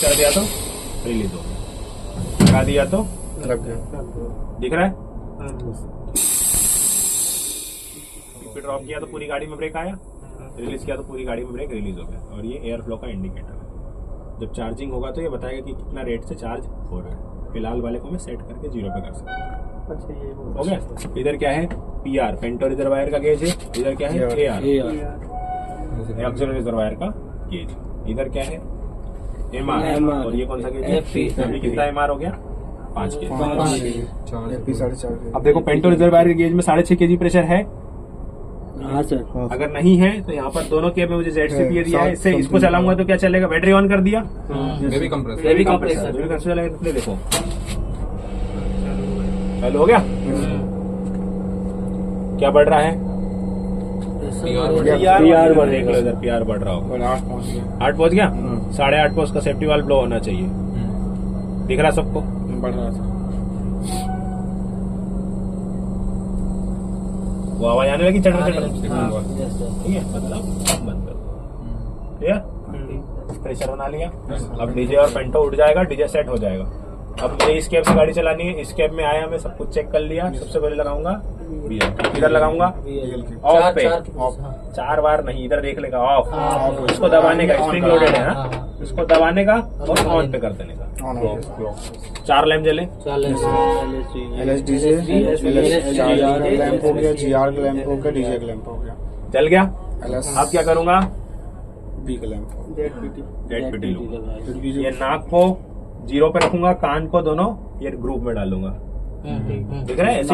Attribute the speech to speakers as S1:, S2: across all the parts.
S1: कर दिया तो रिलीज हो गया, लगा दिया तो
S2: लग गया।
S1: दिख रहा है। ड्रॉप किया तो पूरी गाड़ी में ब्रेक आया, रिलीज किया तो पूरी गाड़ी में ब्रेक रिलीज हो गया। और ये एयर फ्लो का इंडिकेटर है। जब चार्जिंग होगा तो ये बताएगा कि कितना रेट से चार्ज हो रहा है। फिलहाल वाले को मैं सेट करके 0 पे कर सकता हूँ।
S3: अच्छा ये
S1: हो गया। इधर क्या है, PR पेंटो रिजर्वायर का गेज है। इधर क्या है, AR ऑक्सीजन रिजर्वायर का गेज। इधर क्या है, MR। और ये कौन सा गेज है, अभी कितना MR हो गया, 5 केजी।
S2: 4.5।
S1: अब देखो पेंटो रिजर्वायर के गेज में 6.5 kg प्रेशर है।
S3: हाँ सर।
S1: अगर नहीं है तो यहाँ पर दोनों केब में मुझे ZCP दिया है। इससे इसको चलाऊंगा तो क्या चलेगा, बैटरी ऑन कर दिया,
S4: बेबी कंप्रेसर
S1: चलेगा। देखो चालू हो गया। क्या बढ़ रहा है, PR बढ़, देख लो इधर PR बढ़ रहा होगा।
S2: 8 पहुंच गया।
S1: 8 पहुंच गया। 8.5 पे उसका सेफ्टी वाल्व ब्लो होना चाहिए। दिख रहा सबको,
S2: बढ़ रहा था।
S1: वो आवाज आने लगी, चढ़ ठीक है, मतलब बंद कर दो। ठीक है, प्रेशर बना लिया। अब डीजे और पेंटो उठ जाएगा, डीजे सेट हो जाएगा। अब मुझे इस कैब से गाड़ी चलानी है। इस कैब में आया, मैं सब कुछ चेक कर लिया। सबसे पहले लगाऊंगा BL, इधर लगाऊंगा ऑफ पे, 4 बार नहीं, इधर देख लेगा ऑफ। इसको दबाने का, स्प्रिंग लोडेड है ना, इसको दबाने का और ऑन पे कर देने का। 4 लैंप जले,
S2: LSDJ लैंप हो गया, GR का लैंप हो गया, DJ का लैंप हो गया,
S1: चल गया।
S2: LS
S1: अब क्या करूंगा,
S2: B का लैंप,
S1: ZPT लूंगा। ये नाक को 0 पे रखूंगा, कान को दोनों ये ग्रुप में डालूंगा। दिख रहा है, ऐसे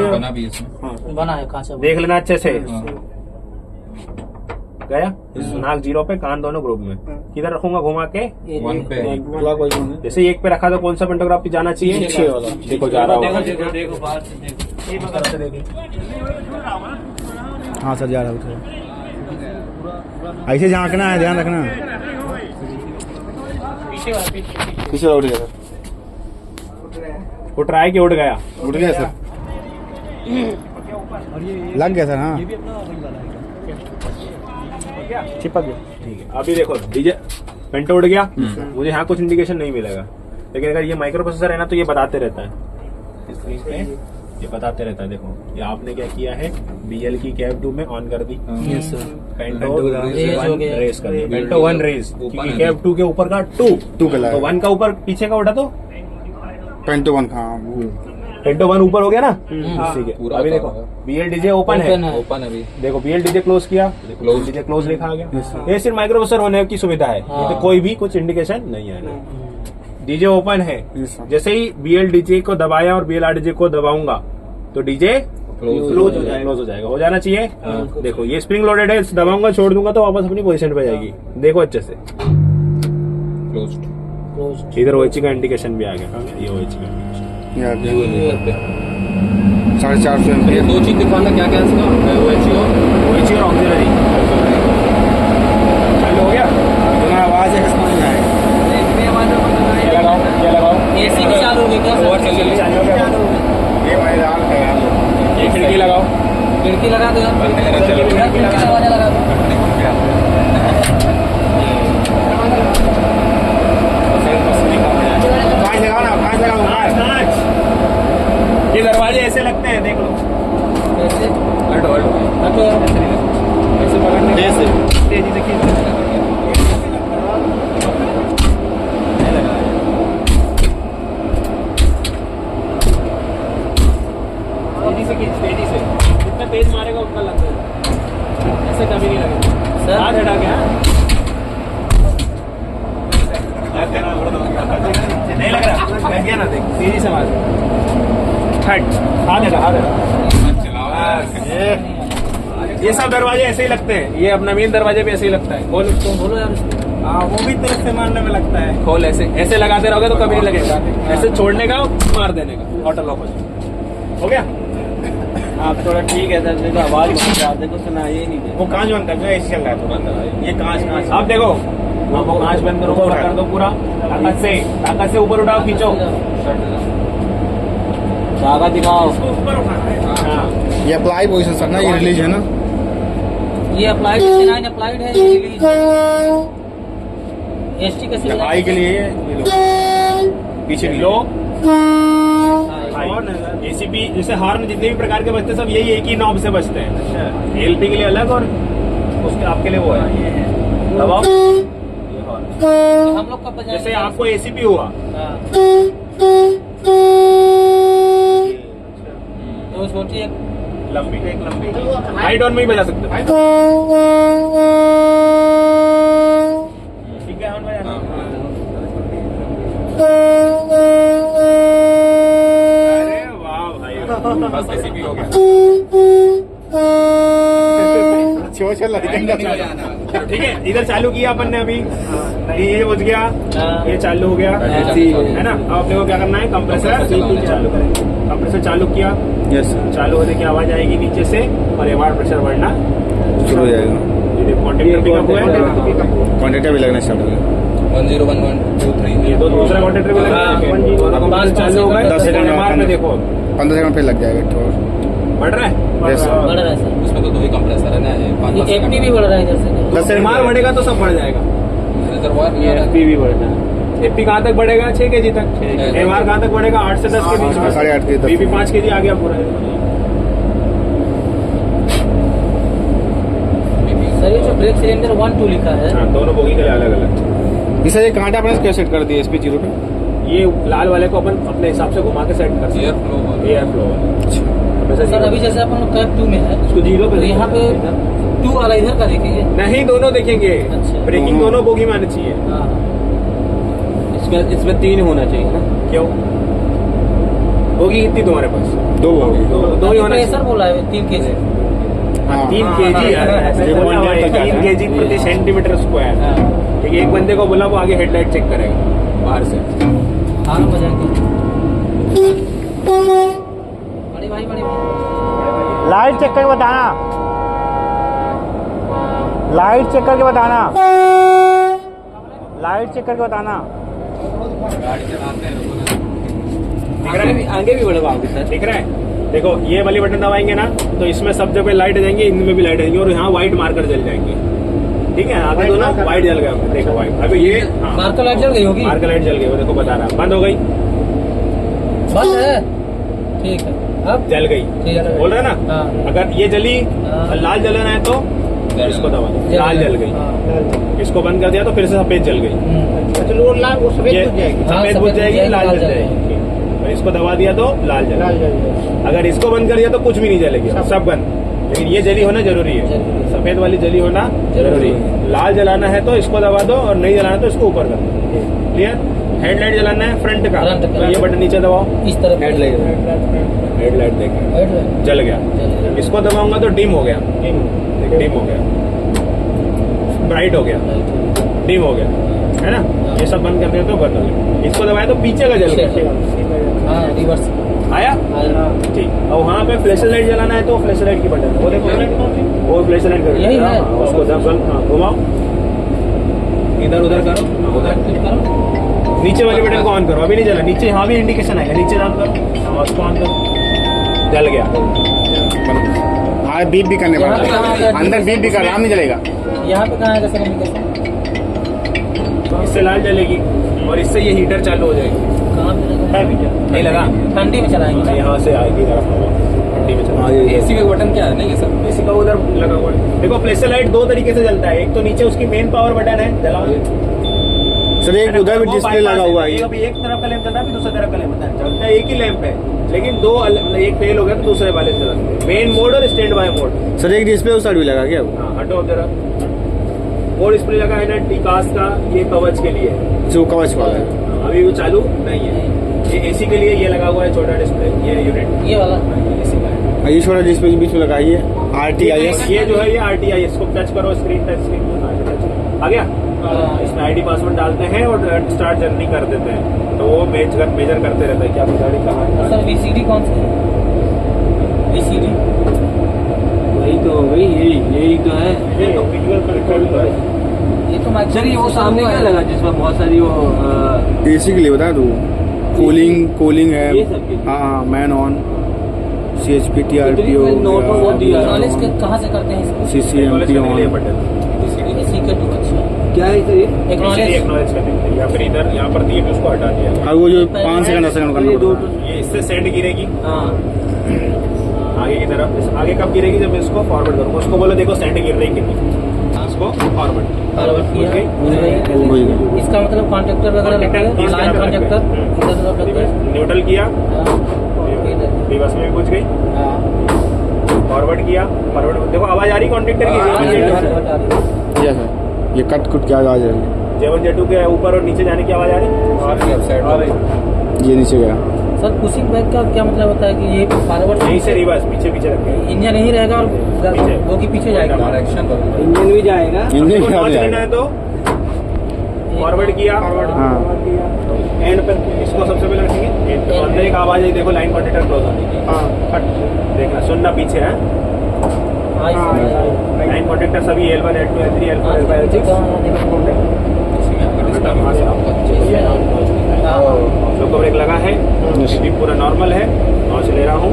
S4: बना भी इसमें
S3: बना है कहाँ से,
S1: देख लेना अच्छे से। गया, नाक 0 पे, कान दोनों ग्रुप में। किधर रखूंगा, घुमा के
S4: 1 पे।
S1: जैसे 1 पे रखा तो कौन सा पेंटोग्राफ पे जाना चाहिए, 6 वाला। देखो जा रहा होगा।
S3: देखो बाहर से देखो।
S2: हाँ सर, जा रहा है। ऐसे झांकना है, ध्यान रखना। पीछे उठ गया सर,
S1: उठ रहा है कि उठ गया,
S2: उठ गया सर, लग गया सर। हाँ चिपक गया।
S1: ठीक है। अभी देखो डीजे पेंटो उड़ गया, मुझे यहाँ कुछ इंडिकेशन नहीं मिलेगा। लेकिन अगर ये माइक्रो प्रोसेसर है ना, तो ये बताते रहता है स्क्रीन पे, ये बताते रहता है। देखो ये आपने क्या किया है, BL की कैब 2 में ऑन कर दी, पेंटो 1 रेस कर दी, पेंटो 1 रेस, क्योंकि कैब 2 के ऊपर का 2
S2: का
S1: तो 1 का ऊपर पीछे का उठा तो
S2: पेंटो 1। हाँ
S1: पेंटो 1 ऊपर हो गया ना। ठीक है, अभी देखो BL DJ ओपन है,
S4: अभी
S1: देखो BL DJ क्लोज किया, DJ क्लोज लिखा आ गया। ये सिर्फ माइक्रो प्रोसेसर होने की सुविधा है, तो कोई भी कुछ इंडिकेशन नहीं है। डीजे ओपन है, जैसे ही BL DJ को दबाया और BL RDJ को दबाऊंगा तो डीजे क्लोज हो जाएगा, हो जाना चाहिए। देखो ये स्प्रिंग लोडेड है, दबाऊंगा छोड़ दूंगा तो वापस अपनी पोजीशन पे जाएगी। देखो अच्छे से, इधर OHC का इंडिकेशन भी आ गया। ये OHC का इंडिकेशन
S2: 450
S4: ये 2 चीज दिखाना, क्या क्या इसका,
S1: OHC और ऑक्सिलरी चालू हो गया।
S2: आवाज है, समझ में आएगा।
S3: AC भी चालू हो गई क्या सर?
S2: ये मैदान है,
S1: ये खिड़की लगाओ,
S3: खिड़की लगा दो, खिड़की दरवाजा लगा दो।
S2: कांच लगाओ ना, कांच लगाओ, कांच।
S1: ये दरवाजे ऐसे लगते हैं, देख लो।
S3: ऐसे
S1: हटो ऐसे पकड़ने, तेजी से खींच। तेजी से जितना तेज मारेगा उतना लग जाएगा, ऐसे कभी नहीं लगेगा।
S3: सर
S1: हाथ हटा गया, नहीं लग रहा, लग गया ना, देख तेजी से मार, हट, हाथ हटा। ये सब दरवाजे ऐसे ही लगते हैं, ये अपना मेन दरवाजे भी ऐसे ही लगता है। खोल उसको,
S3: बोलो यार इसको।
S1: हाँ, वो भी तरफ से मारने में लगता है। खोल, ऐसे लगाते रहोगे तो कभी नहीं लगेगा, ऐसे छोड़ने का, मार देने का, ऑटो लॉक हो गया।
S3: आप थोड़ा ठीक है सर, देखो आवाज देखो सुना ये नहीं,
S1: वो कांच बंद कर दो, ऐसे चल रहा है तो बंद करो। ये कांच अब देखो, अब वो कांच बंद करो, ऊपर कर दो पूरा, ताकत से ऊपर उठाओ, खींचो,
S3: धागा दिखाओ।
S1: ऊपर उठाना है।
S2: ये अप्लाई पोजीशन सर ना, ये रिलीज है ना,
S3: ये अप्लाइड है, 9 अप्लाइड है, ये रिलीज
S5: एसटी कैसे
S2: हाई के लिए ये लो, पीछे
S1: लो
S5: हाँ,
S1: एसीपी जैसे हॉर्न जितने भी प्रकार के बजते हैं सब यही एक ही नॉब से बजते हैं। एलपी के लिए अलग और उसके आपके लिए वो है दबाओ। ये हॉर्न
S5: तो हम लोग कब बजाएंगे?
S1: जैसे आपको एसीपी हुआ
S5: हाँ। तो छोटी एक
S1: लंबी हाई डाउन में ही बजा सकते हो। ठीक है अरे वाह भाई
S4: बस एसीपी हो गया।
S1: ठीक है इधर चालू किया अपन ने अभी ये बज गया ये चालू हो गया है ना। अब अपने को क्या करना है कंप्रेसर चालू करेंगे। कंप्रेसर चालू किया
S2: यस
S1: चालू होने की आवाज आएगी नीचे से और एवार प्रेशर बढ़ना
S2: शुरू हो जाएगा।
S1: ये कॉन्टेक्टर पिकअप हुआ है
S2: कॉन्टेक्टर भी लगना स्टार्ट हो गया।
S4: 101123
S1: ये दो दूसरा कॉन्टेक्टर भी लगा दोनों कंप्रेसर चालू हो गए
S2: 10 सेकंड
S1: एमआर में देखो
S2: 15 सेकंड पे लग जाएगा थोड़ा।
S1: बढ़ रहा है
S2: Yes, sir.
S5: बढ़ रहा है सर।
S4: उसमें तो 2 ही कंप्रेसर है ना, ये 5
S5: ये एफपी भी बढ़ रहा है इधर से।
S2: 10 सेकंड
S1: एमआर बढ़ेगा तो सब बढ़ जाएगा।
S4: रिजर्वायर
S5: ये एफपी भी बढ़ रहा है।
S1: एपी कहाँ तक बढ़ेगा 6 kg तक। एमआर कहाँ तक बढ़ेगा 8 से 10 के बीच में।
S2: 8.5 के 10
S1: बीबी 5 kg आ गया पूरा।
S5: सर ये जो ब्रेक सिलेंडर 1 2 लिखा है
S1: हाँ, दोनों बोगी के लिए अलग अलग।
S2: इसे ये कांटा अपने क्या सेट कर दिया SP 0 पे?
S1: ये लाल वाले को अपन अपने हिसाब से घुमा के सेट कर सकते
S4: एयर फ्लो
S1: हैं। Air flow
S5: sir. अभी जैसे अपन लोग कैब 2 में है
S1: उसको 0 पे
S5: तो यहाँ पे 2 वाला इधर का देखेंगे।
S1: नहीं दोनों देखेंगे।
S5: अच्छा।
S1: ब्रेकिंग दोनों बोगी में आनी चाहिए।
S5: हाँ।
S3: इसमें 3 होना चाहिए ना।
S1: क्यों बोगी कितनी तुम्हारे पास?
S2: 2 हो गए।
S1: दो ही होना
S5: प्रेशर
S1: चाहिए।
S5: बोला है 3 केजी।
S2: हाँ
S1: 3 kg यार ऐसे
S2: ये
S1: बोला हुआ है,
S2: 1.5 तक
S1: 3 kg प्रति सेंटीमीटर स्क्वायर। ठीक है एक बंदे को बोला वो आगे हेडलाइट चेक करेगा बाहर से।
S5: हाँ बजाएंगे। बड़े भाई
S2: लाइट चेक करके बताना। लाइट चेक करके बताना। लाइट चेक करके बताना।
S4: गाड़ी चलाते हैं लोगों ने।
S1: दिख रहा है
S3: आगे भी बढ़वाओगे सर।
S1: दिख रहा है देखो ये वाली बटन दबाएंगे ना तो इसमें सब जगह लाइट जाएंगे इनमें भी लाइट जाएंगी और यहाँ व्हाइट मार्कर जल जाएंगे। ठीक है आगे दोनों व्हाइट जल गया देखो व्हाइट। अभी ये
S5: मार्कर लाइट जल गई होगी।
S1: मार्कर लाइट जल गई वो देखो बता रहा बंद हो गई
S5: बंद है। ठीक है अब
S1: जल गई
S5: ठीक है
S1: बोल रहा है ना।
S5: हाँ।
S1: अगर ये जली
S5: हाँ।
S1: और लाल जलाना है तो इसको दबा दो लाल जल गई।
S5: हाँ।
S1: इसको बंद कर दिया तो फिर से सफेद जल गई।
S5: चलो लाल वो
S1: ये सफेद बुझ जाएगी लाल जल जाएगी। और इसको दबा दिया तो लाल जल अगर इसको बंद कर दिया तो कुछ भी नहीं जलेगी सब बंद। लेकिन ये जली होना जरूरी है सफेद वाली जली होना जरूरी है। लाल जलाना है तो इसको दबा दो और नहीं जलाना तो इसको ऊपर कर दो। क्लियर। हेडलाइट जलाना है फ्रंट का तो ये बटन नीचे दबाओ
S5: इस तरफ
S1: हेडलाइट देखें जल गया। इसको दबाऊंगा तो डिम हो गया डिम हो गया ब्राइट हो गया डिम हो गया है ना। ये सब बंद कर दिया तो बंद हो गया। इसको दबाया तो पीछे का जल गया
S5: हाँ रिवर्स
S1: आया ठीक। और वहाँ पे फ्लैश लाइट जलाना है तो फ्लैश लाइट की बटन वो देखो वो फ्लैश लाइट कर
S5: यही है।
S1: उसको घुमाओ इधर उधर करो उधर नीचे वाली बटन को ऑन करो अभी नहीं जला नीचे यहाँ भी इंडिकेशन आएगा नीचे ऑन करो उसको ऑन करो जल गया।
S2: हाँ बीप भी करने पड़ता है अंदर बीप भी कर आराम नहीं चलेगा।
S5: यहाँ पे कहाँ है सर इंडिकेशन?
S1: इससे लाल जलेगी और इससे ये हीटर चालू हो जाएगी।
S5: कहाँ पे लगा?
S1: नहीं लगा
S5: ठंडी में चलाएंगे।
S1: यहाँ से आएगी ठंडी में चला
S4: एसी का बटन क्या है ना ये सब?
S1: इसी का उधर लगा हुआ है। देखो फ्लैश लाइट 2 तरीके से जलता है। एक तो नीचे उसकी मेन पावर बटन है जलाओ
S2: सर एक उधर भी डिस्प्ले लगा हुआ है।
S1: अभी एक तरफ का लैंप चलता है दूसरी तरफ का लैंप चलता है एक ही लैंप है लेकिन दो एक फेल हो गया तो दूसरे वाले से मेन मोड और स्टैंड बाय मोड।
S2: सर एक डिस्प्ले उस साइड भी लगा क्या?
S1: हाँ हटो जरा और डिस्प्ले लगा है ना टीकास का ये कवच के लिए
S2: जो कवच वाला है
S1: अभी वो चालू नहीं है। ये एसी के लिए ये लगा हुआ है छोटा डिस्प्ले ये यूनिट
S5: ये वाला
S1: एसी का है।
S2: ये छोटा डिस्प्ले के बीच में लगाइए RTIS।
S1: ये जो है ये RTIS को टच करो स्क्रीन टच स्क्रीन आ गया। इसमें ID पासवर्ड डालते हैं और स्टार्ट जर्नी कर देते हैं तो वो मेजर करते रहता है क्या गाड़ी कहाँ है।
S5: सर VCD कौन सा है? VCD
S3: वही तो वही यही तो है।
S1: ये तो विजुअल कनेक्टर भी है।
S5: ये तो
S3: सर ये वो सामने क्या लगा जिसमें बहुत सारी वो
S2: AC के लिए बता दूँ कूलिंग है।
S3: ये सब के लिए।
S2: हाँ man on CHP TRPO
S3: note वो दिया।
S5: नॉलेज कहाँ से करते हैं इसको?
S2: CCMP on.
S5: इसी का तो अच्छा
S3: क्या है सर ये?
S5: Acknowledge।
S1: एक्नॉलेज करने के लिए, या फिर इधर यहाँ पर दिए तो उसको हटा दिया।
S2: और वो जो 5 सेकंड करना
S3: ये दो
S2: पड़ता है।
S1: ये इससे सेंड गिरेगी
S5: हाँ
S1: आगे की तरफ। आगे कब गिरेगी? जब इसको फॉरवर्ड करूंगा। उसको बोलो देखो सेंड गिर रही कितनी, इसको फॉरवर्ड
S5: फॉरवर्ड किया
S1: बुझ गई?
S2: बुझ गई।
S5: इसका मतलब कॉन्ट्रैक्टर वगैरह लगता है, लाइन कॉन्ट्रैक्टर इधर उधर लगता है।
S1: न्यूट्रल किया,
S5: हाँ,
S1: रिवर्स में भी बुझ गई,
S5: हाँ।
S1: फॉरवर्ड किया, फॉरवर्ड देखो आवाज आ रही कॉन्ट्रैक्टर
S5: हाँ,
S1: की।
S5: ये फॉरवर्ड आ रही है।
S2: यस सर, ये कट कुट क्या आवाज आ रही है?
S1: जेवन जेटू के ऊपर और नीचे जाने की आवाज आ रही
S2: ये नीचे गया।
S5: सर पुशिंग बैक का क्या मतलब होता है कि ये फॉरवर्ड
S1: यहीं से रिवर्स पीछे पीछे रखे।
S5: इंजन यहीं रहेगा और वो की पीछे जाएगा।
S4: डायरेक्शन बदल
S3: इंजन भी जाएगा।
S2: इंजन
S1: आपको
S2: क्या
S1: नॉच लेना
S2: जाएगा?
S1: है तो फॉरवर्ड किया,
S2: हाँ।
S1: एंड पर इसको सबसे पहले रखेंगे एंड पे। अंदर एक आवाज है देखो, लाइन कॉन्ट्रैक्टर क्लोज होने की। कट देखना, सुनना पीछे है।
S5: हाँ, इसमें
S1: लाइन कॉन्ट्रैक्टर सभी L1 L2 L3 L4 L5 L6 लोको ब्रेक लगा है, स्पीड पूरा नॉर्मल है। नॉच ले रहा हूँ,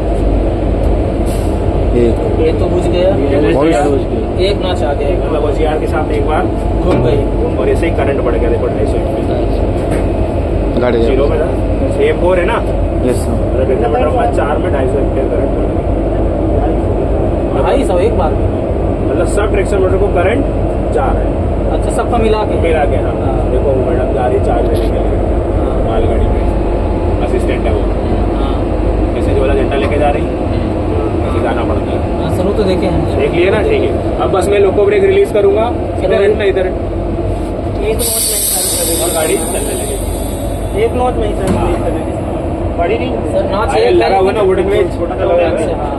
S5: ये तो बुझ गया,
S2: बहुत
S5: एक नॉच आ गया,
S1: मतलब OCR के साथ एक बार
S5: घूम गई।
S1: और ऐसे ही करंट बढ़ गया। देखो 250
S2: गाड़ी जा
S1: जीरो में था, सेम 4 है ना,
S2: यस सर।
S1: मतलब कितना मीटर में 4 में 250 एम्पियर करंट बढ़ गया।
S5: 250 एक बार में।
S1: मतलब सब ट्रैक्शन मोटर को करंट जा रहा है,
S5: अच्छा सबका मिला के।
S1: मेरा क्या। हाँ देखो मैडम जा रही है चार्ज लेने के लिए मालगाड़ी में, असिस्टेंट है वो,
S5: हाँ,
S1: जैसे जो वाला घंटा लेके जा रही ऐसे जाना पड़ता है।
S5: हाँ, शुरू तो देखे हैं।
S1: देख लिए ना, ठीक है। अब बस मैं लोको ब्रेक रिलीज करूंगा, इधर हटना, इधर
S5: एक नॉच में
S1: और गाड़ी चलने लगेगी।
S5: एक नॉच में
S1: गाड़ी नहीं
S5: सर नॉच
S1: अरे
S5: एक
S1: लगा हुआ ना वुड में, छोटा सा लगा
S5: अच्छा,
S1: है।
S5: हाँ।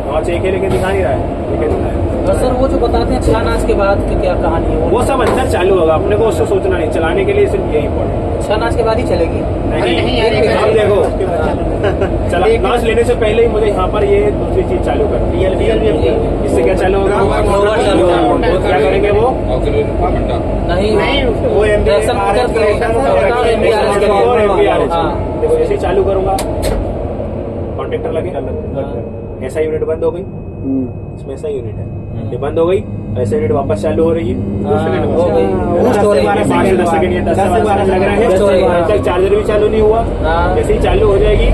S1: नॉच एक ही लेके दिखा नहीं रहा है, लेके दिखा है।
S5: और सर वो जो बताते हैं 6 नाच के बाद की क्या कहानी है
S1: वो सब अंदर चालू होगा, अपने को उससे सोचना नहीं, चलाने के लिए सिर्फ यही इम्पोर्टेंट
S5: 6 नाच के बाद ही चलेगी।
S1: नहीं।
S5: नहीं,
S1: अब देखो चला नॉच लेने से पहले ही मुझे यहाँ पर ये दूसरी चीज चालू करनी है। इससे क्या चालू होगा?
S5: Blower चालू होगा।
S1: वो क्या करेंगे वो?
S5: नहीं
S1: वो
S5: ट्रैक्शन मोटर और MBRS
S1: और MBRS।
S5: हाँ।
S1: देखो ऐसे ही चालू करूंगा, कॉन्ट्रैक्टर लगे, ऐसा यूनिट बंद हो गई, इसमें ऐसा यूनिट है, ये बंद हो गई, ऐसे यूनिट वापस चालू हो रही है।
S5: हो गई। बूस्ट हो रही है।
S1: 5 से 10 सेकंड, 10 से 12 लग रहा
S5: बूस्ट हो रही है।
S1: है। अभी तक चार्जर भी चालू नहीं हुआ,
S5: हाँ।
S1: जैसे ही चालू हो जाएगी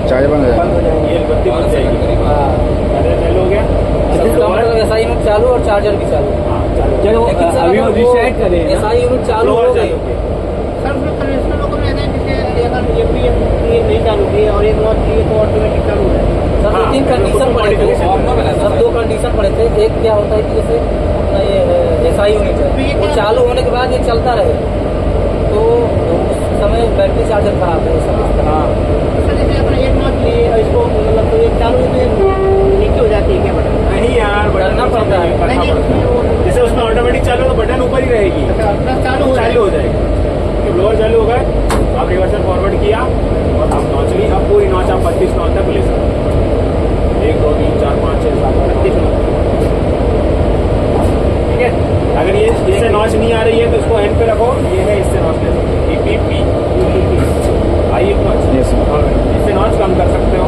S2: चार्ज बंद हो जाएगा।
S1: ये बत्ती बंद जाएगी।
S5: हाँ।
S1: चार्जर चालू हो गया,
S5: इसका मतलब ऐसा यूनिट चालू और चार्जर भी चालू।
S1: हाँ, चालू।
S3: चलो
S5: लेकिन सर
S3: अभी
S5: अगर
S3: वो
S5: वो
S3: रिसेट करें
S5: ऐसा यूनिट चालू हो गई
S6: सर उसमें कन्वेंशनल लोगों में रहता है, जैसे अगर ये नहीं चालू की और एक नॉट की तो ऑटोमेटिक चालू है।
S5: सर 2-3 कंडीशन पड़े थे। सर 2 कंडीशन पड़े थे। एक क्या होता है कि जैसे अपना ये SI यूनिट है, वो चालू होने के बाद ये चलता रहे तो उस समय बैटरी चार्जर खराब है। हाँ
S6: सर जैसे अपना एक नॉट लिए और इसको मतलब तो एक चालू है तो नीचे हो जाती है क्या बटन?
S1: नहीं यार,
S5: करना पड़ता है।
S1: करना
S6: नहीं,
S1: पड़ता है।
S6: वो-
S1: जैसे उसमें ऑटोमेटिक चालू तो बटन ऊपर ही रहेगी,
S6: अच्छा, अपना चालू हो
S1: चालू हो जाएगी। तो ब्लोअर चालू हो गए, आप रिवर्सल फॉरवर्ड किया और आप नॉच ली। अब पूरी नॉच आप 32 नॉच तक ले सकते हो। 1 2 3 4 5 6 7 8 32 नॉच, ठीक है। अगर ये इससे नॉच नहीं आ रही है तो इसको हैंड पे रखो, ये है इससे नॉच ले सकते हो। EPP आई नॉच, इससे नॉच कम कर सकते हो।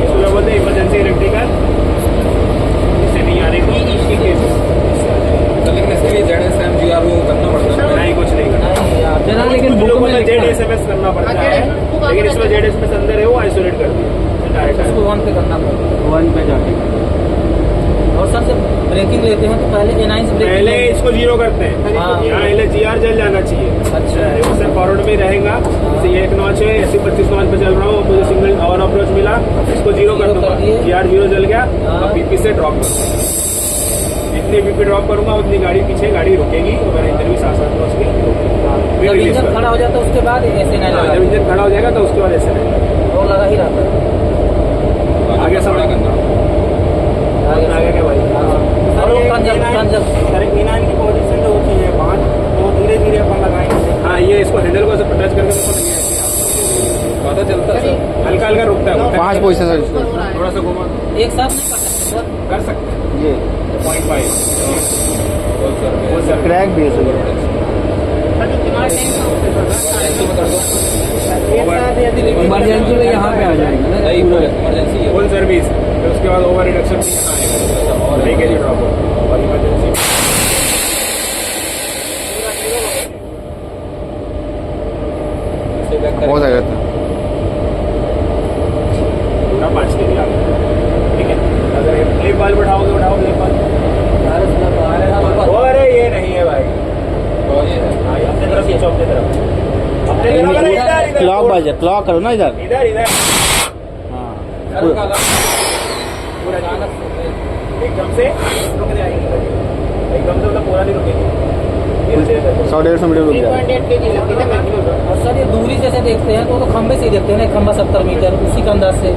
S1: इसको क्या बोलते हैं? Emergency electrical. इससे नहीं आ रही तो इसकी केस
S4: लेकिन इसके लिए ZSM GR वो करना पड़ता है।
S1: नहीं, कुछ नहीं करना।
S5: नहीं यार जरा लेकिन
S1: कुछ
S5: बुक
S1: लोगों
S5: में
S1: को
S5: लिखा है।
S1: ZSMS करना पड़ता
S6: हाँ,
S1: है,
S6: ZSMS
S1: लेकिन इसमें ZSMS अंदर है, वो आइसोलेट कर दिया डायरेक्ट।
S5: उसको 1 पे करना पड़ेगा।
S3: 1 पे जाके
S5: और सर जब ब्रेकिंग लेते हैं तो पहले A9 से ब्रेकिंग
S1: पहले इसको 0 करते हैं।
S5: हाँ।
S1: यहाँ पहले GR जल जाना चाहिए।
S5: अच्छा।
S1: रिवर्सल फॉरवर्ड में रहेगा, जैसे ये एक नॉच है, ऐसे 25 नॉच पे चल रहा हूँ, मुझे सिंगल ऑन अप्रोच मिला, इसको 0 कर दूंगा।
S5: दिए।
S1: GR 0 जल गया,
S5: हाँ।
S1: अब BP से ड्रॉप करूंगा। जितनी BP ड्रॉप करूंगा उतनी गाड़ी पीछे गाड़ी रुकेगी, तो मेरा इंजन भी साथ साथ में उसकी रुकेगी।
S5: जब इंजन खड़ा हो जाता है उसके बाद ऐसे नहीं
S1: हाँ,
S5: लगा,
S1: जब इंजन खड़ा हो जाएगा तो उसके बाद ऐसे नहीं।
S5: वो लगा ही रहता है।
S1: आगे समझ
S4: करना
S1: आगे क्या भाई?
S5: और वो कंजम
S6: सर मीनान की पोजीशन जो होती है 5 तो धीरे धीरे अपन लगाएंगे।
S1: हाँ, ये इसको हैंडल को ऐसे टच करके उसको नहीं ऐसे
S4: पता चलता है सर।
S1: हल्का हल्का रुकता है।
S2: 5 पोजीशन सर इसमें।
S1: थोड़ा सा घुमा
S5: एक साथ नहीं कर सकते सर।
S1: कर सकते हैं।
S2: ये
S1: 0.5
S4: वो सर
S2: क्रैक भी है सर।
S3: इमरजेंसी में यहाँ पे आ जाएंगे ना।
S4: नहीं इमरजेंसी है।
S1: फुल सर्विस, फिर उसके बाद ओवर रिडक्शन भी यहाँ आएगा, लीकेज ड्रॉप हो और इमरजेंसी
S2: क्लॉक बजे क्लॉक करो ना इधर।
S1: इधर इधर
S2: हाँ
S1: पूरा एकदम से रुक जाएगी, एकदम से मतलब पूरा नहीं रुकेगी।
S2: 100-150 मीटर रुक जाए।
S6: 3.8 kg लगती है मैक्सिमम।
S5: और सर ये दूरी जैसे देखते हैं तो खंबे से ही देखते हैं ना, एक खंबा 70 मीटर, उसी का अंदाज से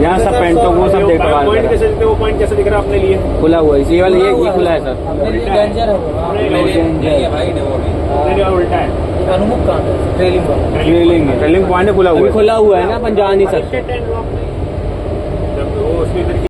S3: यहाँ सब पेंटों को सब देखभाल
S1: पॉइंट
S3: करा।
S1: कैसे दिखते हैं, वो पॉइंट कैसे दिख रहा है अपने लिए?
S3: खुला हुआ है, इसी वाला ये खुला है सर।
S5: अपने लिए डेंजर है वो। हाँ,
S4: ये भाई ने वो भी
S1: मेरे यहाँ उल्टा है,
S5: एक अनुमुख कांड है, ट्रेलिंग वाला।
S3: ट्रेलिंग पॉइंट खुला हुआ है, खुला हुआ है ना, अपन जा नहीं सकते।
S6: Left and right.
S1: जब वो उसके इधर की